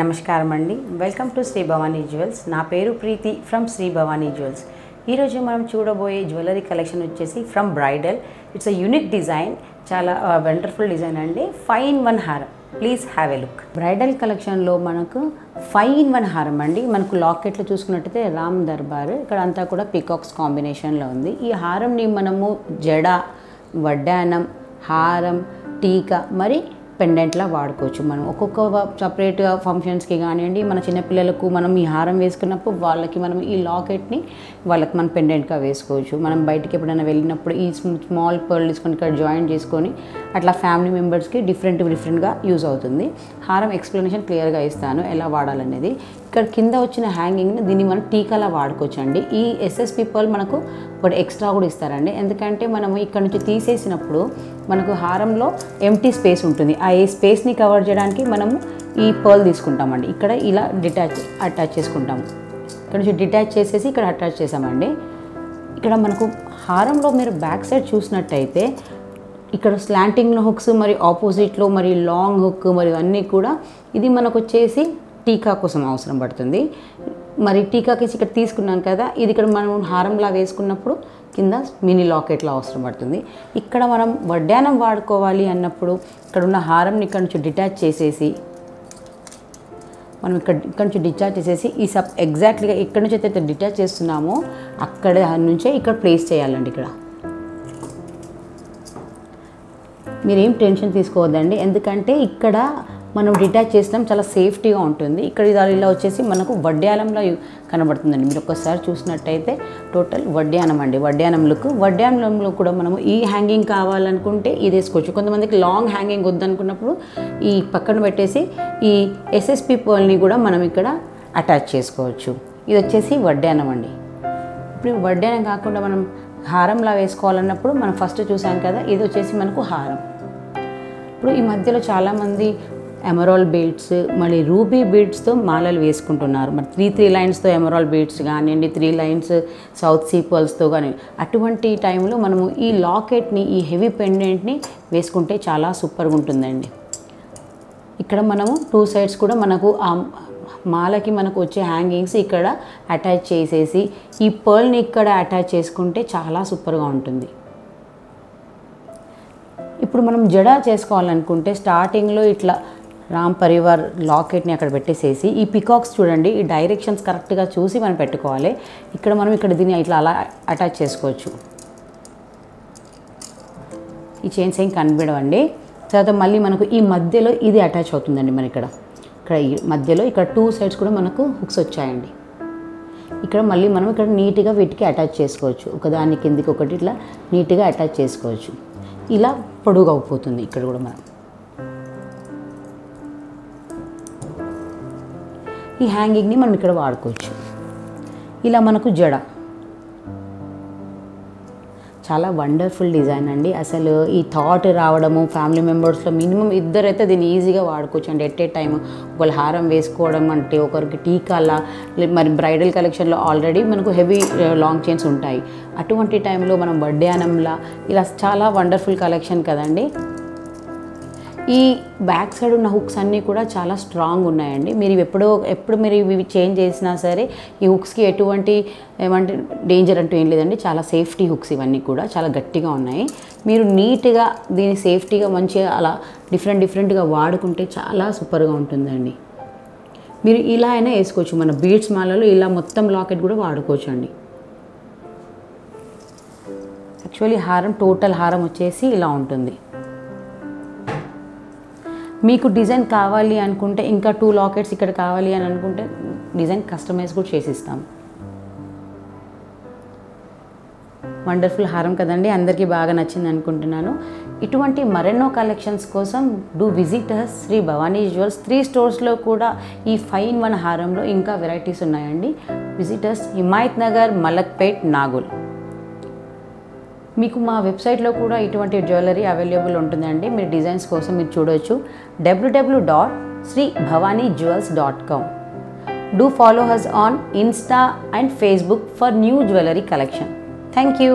నమస్కారం అండి. Welcome to Shri Bhavani jewels. నా పేరు ప్రీతి ఫ్రమ్ శ్రీ భవానీ జ్యువెల్స్. ఈరోజు మనం చూడబోయే జ్యువెలరీ కలెక్షన్ వచ్చేసి from bridal. It's a unique design, చాలా వండర్ఫుల్ డిజైన్ అండి. 5-in-1 హారం. Please have a look. Bridal కలెక్షన్లో మనకు 5-in-1 హారం అండి. మనకు లాకెట్లో చూసుకున్నట్టయితే రామ్ దర్బార్, ఇక్కడ అంతా కూడా పీకాక్స్ కాంబినేషన్లో ఉంది. ఈ హారంని మనము జడ, వడ్డానం, హారం, టీకా మరి పెండెంట్లా వాడుకోవచ్చు. మనం ఒక్కొక్క సపరేట్గా ఫంక్షన్స్కి కానివ్వండి, మన చిన్నపిల్లలకు మనం ఈ హారం వేసుకున్నప్పుడు వాళ్ళకి మనం ఈ లాకెట్ని వాళ్ళకి మనం పెండెంట్గా వేసుకోవచ్చు. మనం బయటికి ఎప్పుడైనా వెళ్ళినప్పుడు ఈ స్మాల్ పర్ల్ తీసుకొని ఇక్కడ జాయిన్ చేసుకొని అట్లా ఫ్యామిలీ మెంబర్స్కి డిఫరెంట్గా యూజ్ అవుతుంది. హారం ఎక్స్ప్లెనేషన్ క్లియర్గా ఇస్తాను ఎలా వాడాలనేది. ఇక్కడ కింద వచ్చిన హ్యాంగింగ్ని దీన్ని మనం టీకాలా వాడుకోవచ్చు అండి. ఈ ఎస్ఎస్పి పర్ల్ మనకు ఒకటి ఎక్స్ట్రా కూడా ఇస్తారండి. ఎందుకంటే మనము ఇక్కడ నుంచి తీసేసినప్పుడు మనకు హారంలో ఎంటీ స్పేస్ ఉంటుంది. ఆ ఈ స్పేస్ని కవర్ చేయడానికి మనము ఈ పర్ల్ తీసుకుంటామండి. ఇక్కడ ఇలా అటాచ్ చేసుకుంటాము. ఇక్కడ నుంచి డిటాచ్ చేసేసి ఇక్కడ అటాచ్ చేసామండి. ఇక్కడ మనకు హారంలో మీరు బ్యాక్ సైడ్ చూసినట్టయితే ఇక్కడ స్లాంటింగ్ హుక్స్ మరి ఆపోజిట్లో మరి లాంగ్ హుక్ మరి అన్నీ కూడా ఇది మనకు వచ్చేసి టీకా కోసం అవసరం పడుతుంది. మరి టీకాకి ఇక్కడ తీసుకున్నాం కదా, ఇది ఇక్కడ మనం హారంలా వేసుకున్నప్పుడు కింద మినీ లాకెట్లా అవసరం పడుతుంది. ఇక్కడ మనం వడ్డానం వాడుకోవాలి అన్నప్పుడు ఇక్కడ ఉన్న హారంని ఇక్కడ నుంచి డిటాచ్ చేసేసి మనం ఇక్కడ నుంచి డిటాచ్ చేసేసి ఈ ఎగ్జాక్ట్లీగా ఇక్కడ నుంచి అయితే డిటాచ్ చేస్తున్నామో అక్కడ నుంచే ఇక్కడ ప్లేస్ చేయాలండి. ఇక్కడ మీరేం టెన్షన్ తీసుకోవద్దండి, ఎందుకంటే ఇక్కడ మనం డిటాచ్ చేస్తాం, చాలా సేఫ్టీగా ఉంటుంది. ఇక్కడ ఇలా వచ్చేసి మనకు వడ్డానంలో కనబడుతుందండి. మీరు ఒక్కసారి చూసినట్టయితే టోటల్ వడ్డానం అండి, వడ్డానం లుక్. వడ్డానంలో కూడా మనము ఈ హ్యాంగింగ్ కావాలనుకుంటే ఇది వేసుకోవచ్చు. కొంతమందికి లాంగ్ హ్యాంగింగ్ వద్దనుకున్నప్పుడు ఈ పక్కన పెట్టేసి ఈ ఎస్ఎస్పి పర్ల్ని కూడా మనం ఇక్కడ అటాచ్ చేసుకోవచ్చు. ఇది వచ్చేసి వడ్డానం అండి. ఇప్పుడు వడ్డానం కాకుండా మనం హారంలా వేసుకోవాలన్నప్పుడు మనం ఫస్ట్ చూసాం కదా, ఇది వచ్చేసి మనకు హారం. ఇప్పుడు ఈ మధ్యలో చాలామంది ఎమరాల్డ్ బీడ్స్ మళ్ళీ రూబీ బీడ్స్తో మాలలు వేసుకుంటున్నారు. మరి 3 లైన్స్తో ఎమరాల్డ్ బీడ్స్ కానివ్వండి, 3 లైన్స్ సౌత్ సీ పర్ల్స్తో కానీ అటువంటి టైంలో మనము ఈ లాకెట్ని, ఈ హెవీ పెండెంట్ని వేసుకుంటే చాలా సూపర్గా ఉంటుందండి. ఇక్కడ మనము 2 సైడ్స్ కూడా మనకు ఆ మాలకి మనకు వచ్చే హ్యాంగింగ్స్ ఇక్కడ అటాచ్ చేసేసి ఈ పర్ల్ని ఇక్కడ అటాచ్ చేసుకుంటే చాలా సూపర్గా ఉంటుంది. ఇప్పుడు మనం జడ చేసుకోవాలనుకుంటే స్టార్టింగ్లో ఇట్లా రామ్ పరివార్ లాకెట్ని అక్కడ పెట్టేసేసి ఈ పికాక్స్ చూడండి, ఈ డైరెక్షన్స్ కరెక్ట్గా చూసి మనం పెట్టుకోవాలి. ఇక్కడ మనం దీన్ని ఇట్లా అలా అటాచ్ చేసుకోవచ్చు. ఈ చైన్స్ ఏం కనిపించవండి. తర్వాత మళ్ళీ మనకు ఈ మధ్యలో ఇది అటాచ్ అవుతుందండి. మన ఇక్కడ ఈ మధ్యలో ఇక్కడ 2 సైడ్స్ కూడా మనకు హుక్స్ వచ్చాయండి. ఇక్కడ మళ్ళీ మనం ఇక్కడ నీట్గా వీటికి అటాచ్ చేసుకోవచ్చు. ఒకదాని కిందికి ఒకటి ఇట్లా నీట్గా అటాచ్ చేసుకోవచ్చు. ఇలా పొడుగు అయిపోతుంది. ఇక్కడ కూడా మనం ఈ హ్యాంగింగ్ని మనం ఇక్కడ వాడుకోవచ్చు. ఇలా మనకు జడ చాలా వండర్ఫుల్ డిజైన్ అండి. అసలు ఈ థాట్ రావడము ఫ్యామిలీ మెంబర్స్లో మినిమం 2 అయితే దీన్ని ఈజీగా వాడుకోవచ్చు అండి. ఎట్ ఏ టైం ఒకళ్ళు హారం వేసుకోవడం అంటే, ఒకరికి టీకాలా, మరి బ్రైడల్ కలెక్షన్లో ఆల్రెడీ మనకు హెవీ లాంగ్ చైన్స్ ఉంటాయి. అటువంటి టైంలో మనం వడ్డానంలా ఇలా చాలా వండర్ఫుల్ కలెక్షన్ కదండి. ఈ బ్యాక్ సైడ్ ఉన్న హుక్స్ అన్నీ కూడా చాలా స్ట్రాంగ్ ఉన్నాయండి. మీరు ఎప్పుడు మీరు ఇవి చేంజ్ చేసినా సరే ఈ హుక్స్కి ఎటువంటి డేంజర్ అంటూ ఏం లేదండి. చాలా సేఫ్టీ హుక్స్ ఇవన్నీ కూడా చాలా గట్టిగా ఉన్నాయి. మీరు నీట్గా దీన్ని సేఫ్టీగా మంచిగా అలా డిఫరెంట్గా వాడుకుంటే చాలా సూపర్గా ఉంటుందండి. మీరు ఇలా అయినా వేసుకోవచ్చు. మన బీడ్స్ మాలలో ఇలా మొత్తం లాకెట్ కూడా వాడుకోవచ్చు అండి. యాక్చువల్లీ టోటల్ హారం వచ్చేసి ఇలా ఉంటుంది. మీకు డిజైన్ కావాలి అనుకుంటే ఇంకా 2 లాకెట్స్ ఇక్కడ కావాలి అని అనుకుంటే డిజైన్ కస్టమైజ్ కూడా చేసిస్తాం. వండర్ఫుల్ హారం కదండి, అందరికీ బాగా నచ్చింది అనుకుంటున్నాను. ఇటువంటి మరెన్నో కలెక్షన్స్ కోసం do visit Shri Bhavani jewels. 3 స్టోర్స్లో కూడా ఈ 5-in-1 హారంలో ఇంకా వెరైటీస్ ఉన్నాయండి. విజిటర్స్ హిమాయత్ నగర్, మలక్పేట్, నాగోల్. మీకు మా వెబ్సైట్లో కూడా ఇటువంటి జ్యువెలరీ అవైలబుల్ ఉంటుందండి. మీరు డిజైన్స్ కోసం మీరు చూడవచ్చు www.sribhavanijewels.com. Do follow us on Insta and Facebook for new jewelry collection. Thank you.